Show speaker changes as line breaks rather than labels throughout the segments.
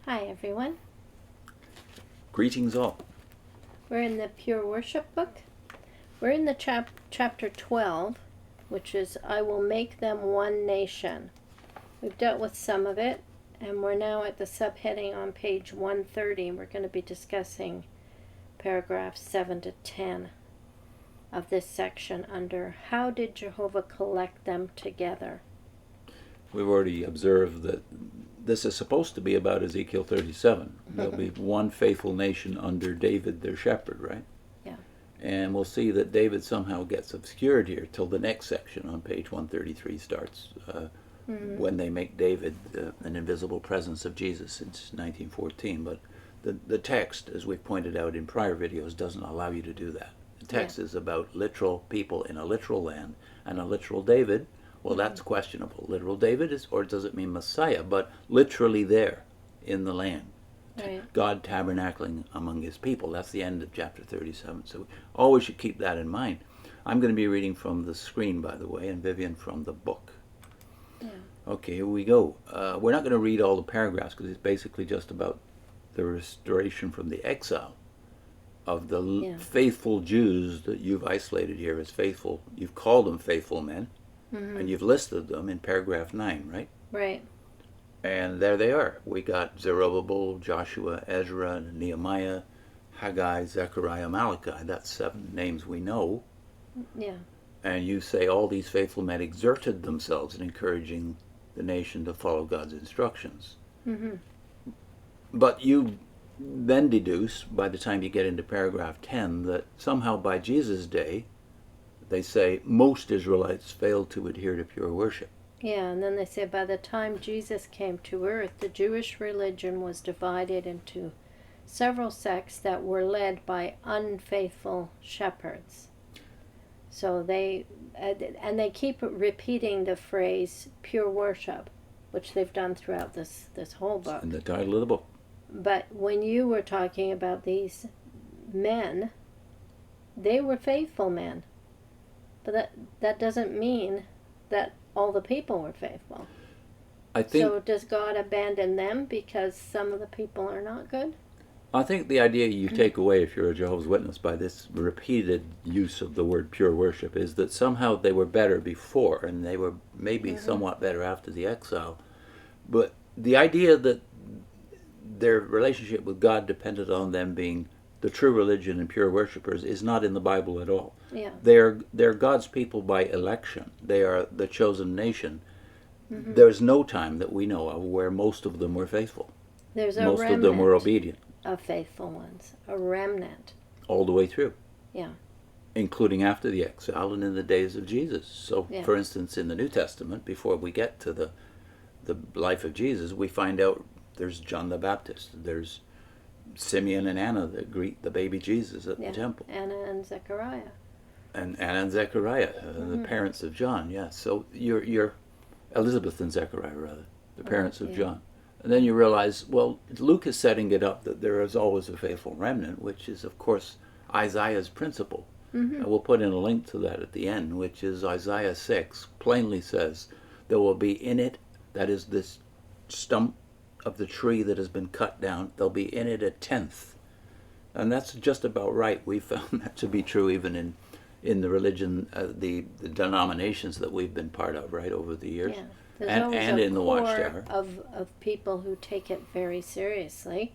Hi everyone.
Greetings all.
We're in the Pure Worship book. We're in the chapter 12, which is I will make them one nation. We've dealt with some of it, and we're now at the subheading on page 130. We're going to be discussing paragraphs 7 to 10 of this section under How did Jehovah collect them together?
We've already observed that this is supposed to be about Ezekiel 37. There'll be one faithful nation under David, their shepherd, right?
Yeah.
And we'll see that David somehow gets obscured here till the next section on page 133 starts, when they make David an invisible presence of Jesus since 1914. But the text, as we've pointed out in prior videos, doesn't allow you to do that. The text is about literal people in a literal land and a literal David. Well, that's questionable. Literal David is, or does it mean Messiah? But literally there in the land.
Right.
God tabernacling among his people. That's the end of chapter 37. So we always should keep that in mind. I'm going to be reading from the screen, by the way, and Vivian from the book.
Yeah.
Okay, here we go. We're not going to read all the paragraphs because it's basically just about the restoration from the exile of the faithful Jews that you've isolated here as faithful. You've called them faithful men. And you've listed them in paragraph 9, right?
Right.
And there they are. We got Zerubbabel, Joshua, Ezra, Nehemiah, Haggai, Zechariah, Malachi. That's 7 names we know.
Yeah.
And you say all these faithful men exerted themselves in encouraging the nation to follow God's instructions. But you then deduce, by the time you get into paragraph 10, that somehow by Jesus' day, they say most Israelites failed to adhere to pure worship.
Yeah, and then they say by the time Jesus came to earth, the Jewish religion was divided into several sects that were led by unfaithful shepherds. So they keep repeating the phrase pure worship, which they've done throughout this whole book.
In the title of the book.
But when you were talking about these men, they were faithful men. But that doesn't mean that all the people were faithful.
I think.
So does God abandon them because some of the people are not good?
I think the idea you take away if you're a Jehovah's Witness by this repeated use of the word pure worship is that somehow they were better before and they were maybe somewhat better after the exile. But the idea that their relationship with God depended on them being the true religion and pure worshipers is not in the Bible at all.
Yeah.
They're God's people by election. They are the chosen nation. There's no time that we know of where most of them were faithful.
There's a
most
remnant
of them were obedient.
of faithful ones. A remnant.
All the way through.
Yeah.
Including after the exile and in the days of Jesus. So, for instance, in the New Testament, before we get to the life of Jesus, we find out there's John the Baptist. There's Simeon and Anna that greet the baby Jesus at the temple.
Anna and Zechariah.
And Anna and Zechariah, the parents of John, yes. So you're Elizabeth and Zechariah, rather, the parents of John. And then you realize, well, Luke is setting it up that there is always a faithful remnant, which is, of course, Isaiah's principle. And we'll put in a link to that at the end, which is Isaiah 6 plainly says, there will be in it, that is this stump of the tree that has been cut down, there'll be in it a tenth. And that's just about right. We found that to be true even in the religion, the denominations that we've been part of, right, over the years.
Yeah. There's
and in the Watchtower.
Of people who take it very seriously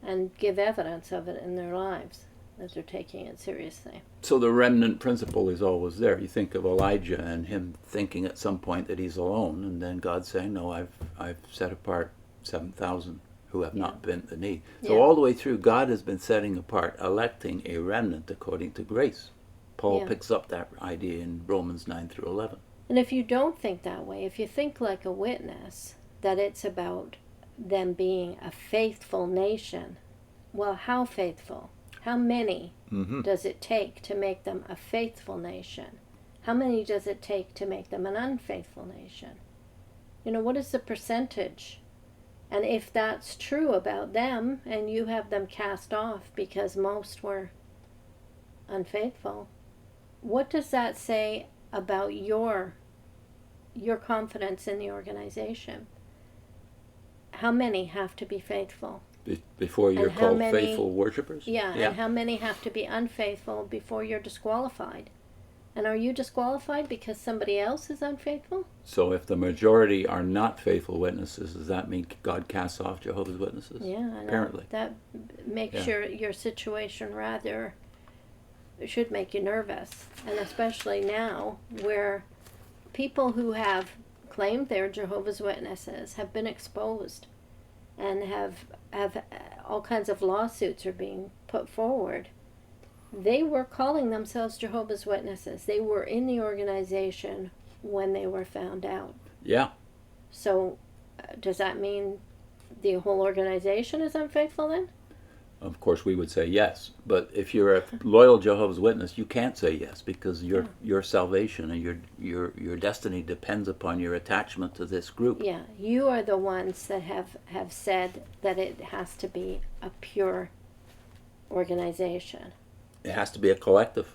and give evidence of it in their lives, that they're taking it seriously.
So the remnant principle is always there. You think of Elijah and him thinking at some point that he's alone, and then God saying, no, I've set apart 7,000 who have not bent the knee. So all the way through, God has been setting apart, electing a remnant according to grace. Paul picks up that idea in Romans 9 through 11.
And if you don't think that way, if you think like a witness, that it's about them being a faithful nation, well, how faithful? How many does it take to make them a faithful nation? How many does it take to make them an unfaithful nation? You know, what is the percentage? And if that's true about them, and you have them cast off because most were unfaithful, what does that say about your confidence in the organization? how many have to be faithful?
Before you're
And how
called
many-
faithful worshipers?
Yeah, and how many have to be unfaithful before you're disqualified? And are you disqualified because somebody else is unfaithful?
So if the majority are not faithful witnesses, does that mean God casts off Jehovah's Witnesses?
Yeah, I know.
Apparently.
That makes
Yeah.
your situation rather, it should make you nervous. And especially now where people who have claimed they're Jehovah's Witnesses have been exposed and have all kinds of lawsuits are being put forward. They were calling themselves Jehovah's Witnesses. They were in the organization when they were found out.
Yeah.
So does that mean the whole organization is unfaithful then?
Of course, we would say yes. But if you're a loyal Jehovah's Witness, you can't say yes because your salvation and your destiny depends upon your attachment to this group.
Yeah, you are the ones that have said that it has to be a pure organization.
It has to be a collective.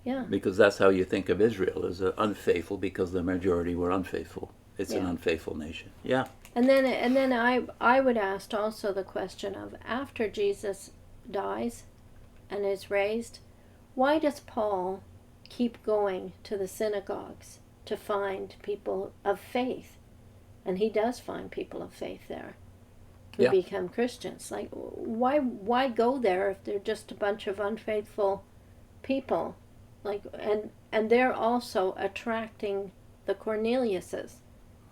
Yeah.
Because that's how you think of Israel, as unfaithful because the majority were unfaithful. It's an
Yeah.
unfaithful nation. Yeah.
And then I would ask also the question of, after Jesus dies and is raised, why does Paul keep going to the synagogues to find people of faith? And he does find people of faith there who
Yeah.
become Christians. Like, why go there if they're just a bunch of unfaithful people? Like, and they're also attracting the Corneliuses.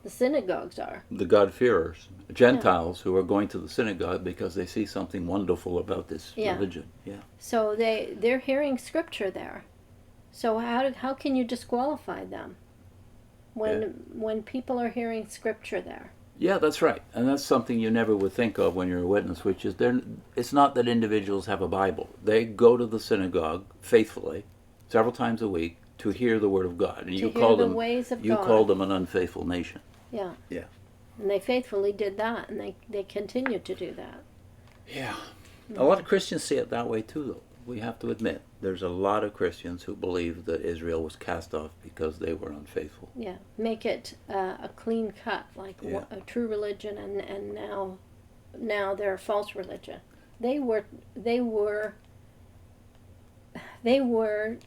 The synagogues are.
The God-fearers, Gentiles who are going to the synagogue because they see something wonderful about this
Yeah.
religion. Yeah.
So they're hearing scripture there. So how can you disqualify them when people are hearing scripture there?
Yeah, that's right. And that's something you never would think of when you're a witness, which is it's not that individuals have a Bible. They go to the synagogue faithfully several times a week to hear the word of God. And
To
you
hear
call
the
them
ways of
you
God.
call them an unfaithful nation.
Yeah.
Yeah.
And they faithfully did that, and they continue to do that.
Yeah. A lot of Christians see it that way too, though. We have to admit, there's a lot of Christians who believe that Israel was cast off because they were unfaithful.
Yeah. Make it a clean cut, like
Yeah.
a true religion, and now they're a false religion. They were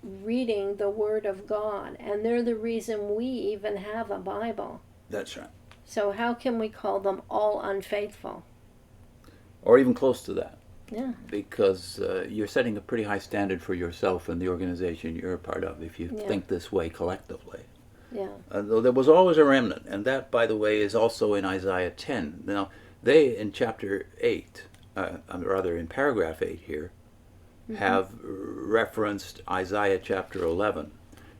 reading the Word of God, and they're the reason we even have a Bible.
That's right.
So how can we call them all unfaithful?
Or even close to that.
Yeah.
Because you're setting a pretty high standard for yourself and the organization you're a part of if you
Yeah.
think this way collectively.
Yeah.
Though there was always a remnant, and that, by the way, is also in Isaiah 10. Now, they, in chapter 8, rather in paragraph 8 here, have referenced Isaiah chapter 11.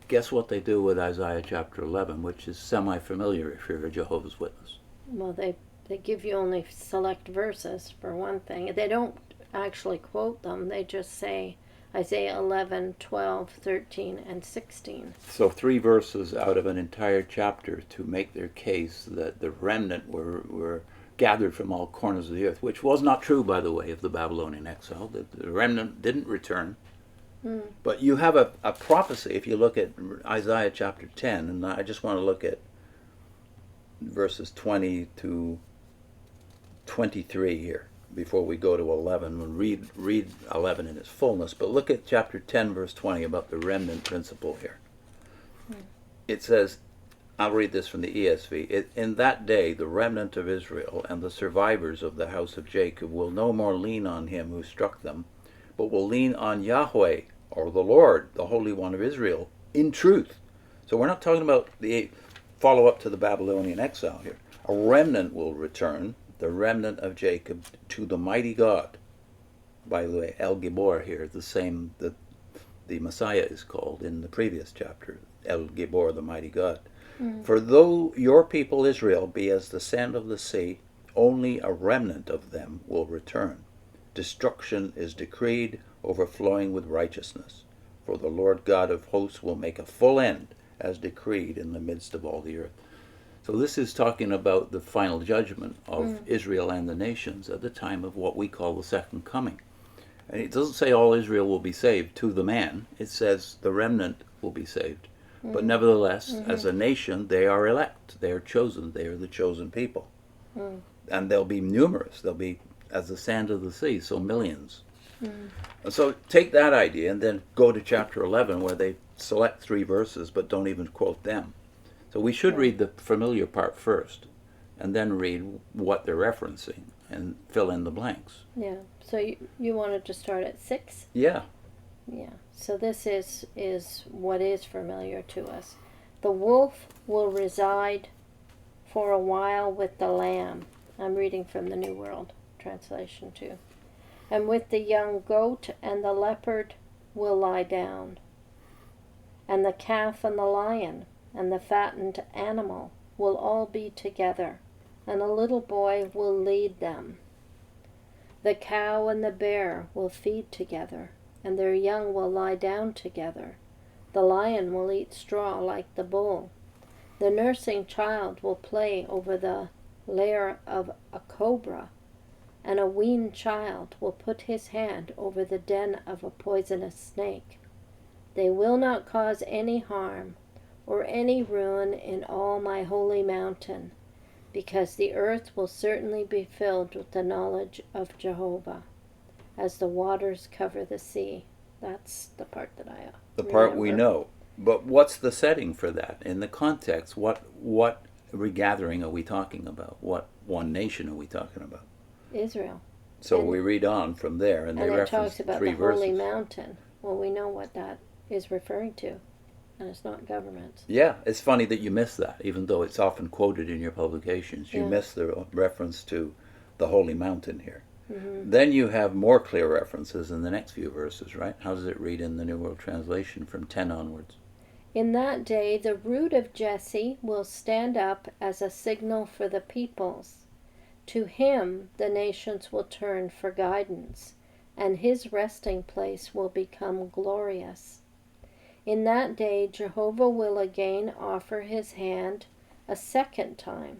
Guess what they do with Isaiah chapter 11, which is semi-familiar if you're a Jehovah's Witness.
Well, they give you only select verses, for one thing. They don't actually quote them. They just say Isaiah 11, 12, 13, and 16.
So 3 verses out of an entire chapter to make their case that the remnant were gathered from all corners of the earth, which was not true, by the way, of the Babylonian exile. The remnant didn't return. But you have a prophecy, if you look at Isaiah chapter 10, and I just want to look at verses 20 to 23 here before we go to 11. We'll read 11 in its fullness, but look at chapter 10, verse 20 about the remnant principle here. It says, I'll read this from the ESV. In that day, the remnant of Israel and the survivors of the house of Jacob will no more lean on him who struck them, but will lean on Yahweh, or the Lord, the Holy One of Israel, in truth. So we're not talking about the follow-up to the Babylonian exile here. A remnant will return, the remnant of Jacob, to the mighty God. By the way, El Gibor here, the same that the Messiah is called in the previous chapter, El Gibor, the mighty God. For though your people Israel be as the sand of the sea, only a remnant of them will return. Destruction is decreed, overflowing with righteousness. For the Lord God of hosts will make a full end, as decreed in the midst of all the earth. So this is talking about the final judgment of Israel and the nations at the time of what we call the second coming. And it doesn't say all Israel will be saved to the man. It says the remnant will be saved. But nevertheless, as a nation, they are elect. They are chosen. They are the chosen people. and they'll be numerous. They'll be as the sand of the sea, so millions. So take that idea and then go to chapter 11 where they select 3 verses but don't even quote them. So we should read the familiar part first and then read what they're referencing and fill in the blanks.
Yeah. So you wanted to start at 6?
Yeah.
Yeah. So this is what is familiar to us. The wolf will reside for a while with the lamb. I'm reading from the New World Translation too. And with the young goat and the leopard will lie down. And the calf and the lion and the fattened animal will all be together, and a little boy will lead them. The cow and the bear will feed together, and their young will lie down together. The lion will eat straw like the bull. The nursing child will play over the lair of a cobra, and a weaned child will put his hand over the den of a poisonous snake. They will not cause any harm or any ruin in all my holy mountain, because the earth will certainly be filled with the knowledge of Jehovah, as the waters cover the sea. That's the part that I
the part we know. But what's the setting for that? In the context, what regathering are we talking about? What one nation are we talking about?
Israel.
So we read on from there, and they reference 3 verses.
And it talks about the holy mountain. Well, we know what that is referring to, and it's not governments.
Yeah, it's funny that you miss that, even though it's often quoted in your publications. You miss the reference to the holy mountain here. Mm-hmm. Then you have more clear references in the next few verses, right? How does it read in the New World Translation from 10 onwards?
In that day the root of Jesse will stand up as a signal for the peoples. To him the nations will turn for guidance, and his resting place will become glorious. In that day Jehovah will again offer his hand a second time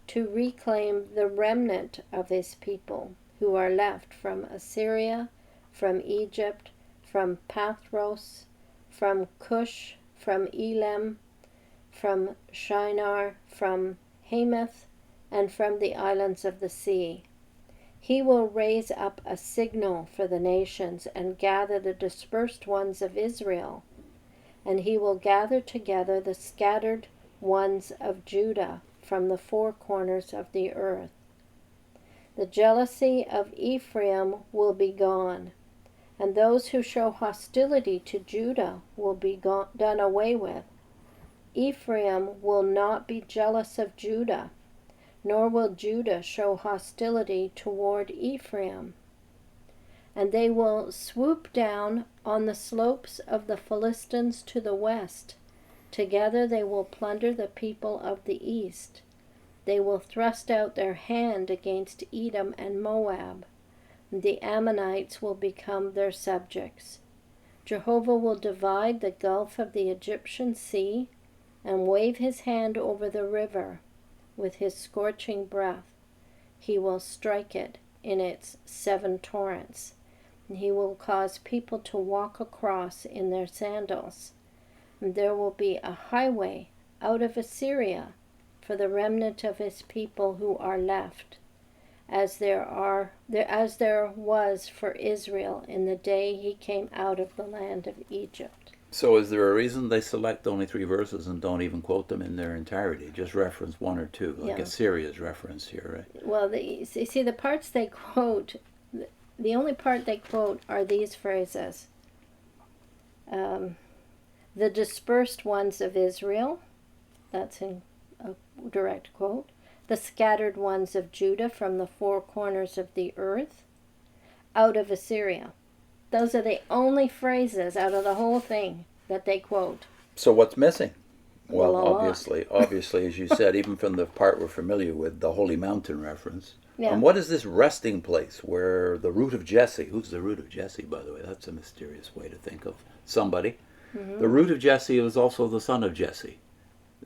to reclaim the remnant of his people who are left from Assyria, from Egypt, from Pathros, from Cush, from Elam, from Shinar, from Hamath, and from the islands of the sea. He will raise up a signal for the nations and gather the dispersed ones of Israel, and he will gather together the scattered ones of Judah from the 4 corners of the earth. The jealousy of Ephraim will be gone, and those who show hostility to Judah will be done away with. Ephraim will not be jealous of Judah, nor will Judah show hostility toward Ephraim. And they will swoop down on the slopes of the Philistines to the west. Together they will plunder the people of the east. They will thrust out their hand against Edom and Moab. The Ammonites will become their subjects. Jehovah will divide the gulf of the Egyptian sea and wave his hand over the river with his scorching breath. He will strike it in its 7 torrents, and he will cause people to walk across in their sandals. And there will be a highway out of Assyria for the remnant of his people who are left, as there was for Israel in the day he came out of the land of Egypt.
So is there a reason they select only 3 verses and don't even quote them in their entirety? Just reference 1 or 2, like Assyria's reference here, right?
Well, you see, the parts they quote, the only part they quote are these phrases. The dispersed ones of Israel, that's in a direct quote. The scattered ones of Judah from the 4 corners of the earth, out of Assyria. Those are the only phrases out of the whole thing that they quote.
So what's missing? Well, obviously, as you said, even from the part we're familiar with, the Holy Mountain reference. Yeah. And what is this resting place where the root of Jesse, who's the root of Jesse, by the way? That's a mysterious way to think of somebody. Mm-hmm. The root of Jesse was also the son of Jesse.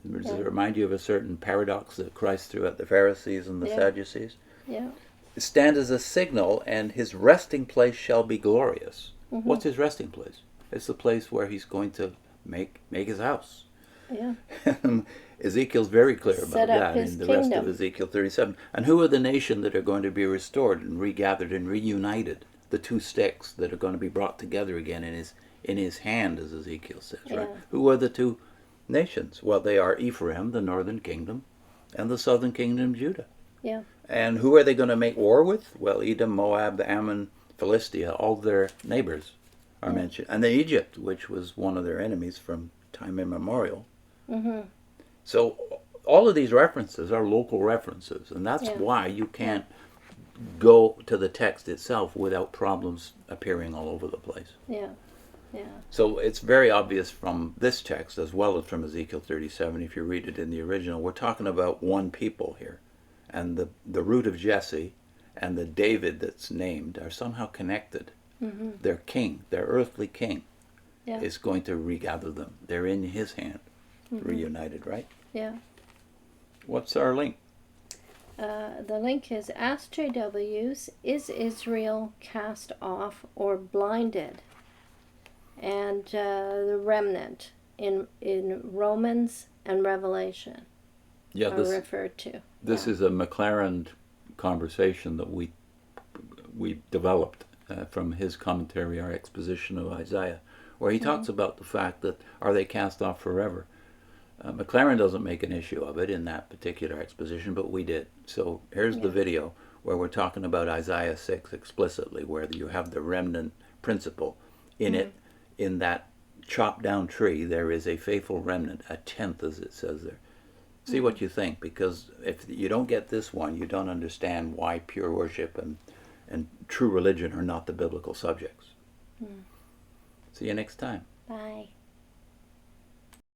Does it remind you of a certain paradox that Christ threw at the Pharisees and the Sadducees? Yeah. Stand as a signal, and his resting place shall be glorious. Mm-hmm. What's his resting place? It's the place where he's going to make his house.
Yeah.
Ezekiel's very clear about
Set up
that
his
in the rest of
kingdom.
Ezekiel 37. And who are the nation that are going to be restored and regathered and reunited? The two sticks that are going to be brought together again in his hand, as Ezekiel says, right?
Yeah.
Who are the two nations? Well, they are Ephraim, the northern kingdom, and the southern kingdom, Judah.
Yeah.
And who are they going to make war with? Well, Edom, Moab, Ammon, Philistia, all their neighbors are mentioned. And then Egypt, which was one of their enemies from time immemorial.
Mm-hmm.
So all of these references are local references, and that's why you can't go to the text itself without problems appearing all over the place.
Yeah. Yeah.
So it's very obvious from this text as well as from Ezekiel 37, if you read it in the original, we're talking about one people here. And the root of Jesse and the David that's named are somehow connected.
Mm-hmm.
Their king, their earthly king,
Yeah.
is going to regather them. They're in his hand,
Mm-hmm.
reunited, right?
Yeah.
What's our link?
The link is Ask JW's, is Israel cast off or blinded? And the remnant in Romans and Revelation
Yeah,
are referred to.
This is a McLaren conversation that we developed from his commentary, our exposition of Isaiah, where he talks about the fact that are they cast off forever? McLaren doesn't make an issue of it in that particular exposition, but we did. So here's the video where we're talking about Isaiah 6 explicitly, where you have the remnant principle in it. In that chopped down tree, there is a faithful remnant, a tenth, as it says there. See what you think, because if you don't get this one, you don't understand why pure worship and true religion are not the biblical subjects. See you next time.
Bye.